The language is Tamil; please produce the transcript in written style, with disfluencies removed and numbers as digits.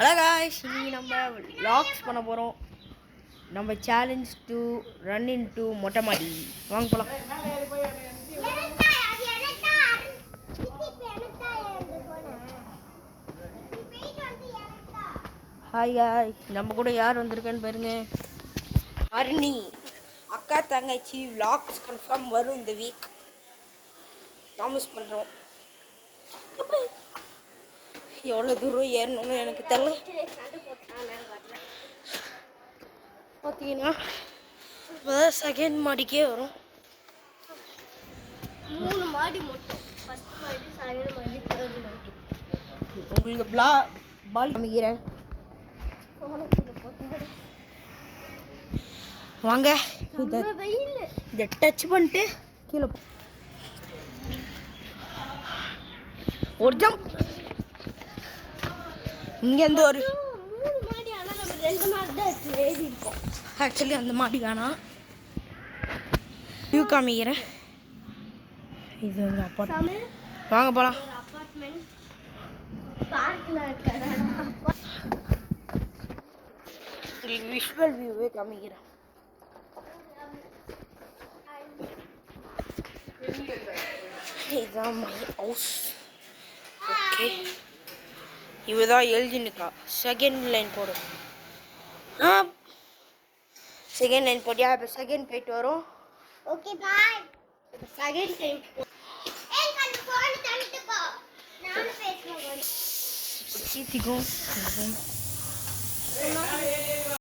ஹலோ காய்ஸ், இன்னைக்கு நம்ம லாக்ஸ் பண்ண போகிறோம். நம்ம challenge to run in to மொட்டை மாடி. வாங்க போகலாம். ஹாய் காய், நம்ம கூட யார் வந்திருக்கேன்னு பாருங்க. அருணி அக்கா தங்கச்சி வ்ளாக்ஸ் கன்ஃபார்ம் வரும் இந்த வீக். ப்ராமிஸ் பண்ணுறோம். எவ்வளோ தூரம் ஏறணும்னு எனக்கு தெரியல. பார்த்தீங்கன்னா இப்போதான் செகண்ட் மாடிக்கே வரும். 3 மாடி மட்டும். ஃபர்ஸ்ட் மாடி, செகண்ட் மாடி, தேர்ட் மாடி. உங்களுக்கு பால் காமிக்கிறேன். வாங்க, இதை டச் பண்ணிட்டு கீழே ஒரு ஜம்ப். இங்கேருந்து ஒரு 3 மாடி. ஆனால் நம்ம 2 மாடி தான் எழுதி இருக்கோம். ஆக்சுவலி அந்த மாடி வேணாம். வியூ காமிக்கிறேன். இது வந்து அப்பார்ட்மெண்ட். வாங்க போகலாம். அப்பார்ட்மெண்ட் பார்க்கில் இருக்கிற உங்களுக்கு விஷுவல் வியூவே காமிக்கிறேன். இதுதான் மை ஹவுஸ். ஓகே, இவதான் எழுதினுக்கா. செகண்ட் லைன் போடு. செகண்ட் லைன் போட்டியா? இப்போ செகண்ட் போயிட்டு வரும். Okay bye. செகண்ட் டைம் ஏய் கண்ணு போன் தள்ளிட்டு போ. நான் பேசுறேன். சீத்திக்கும்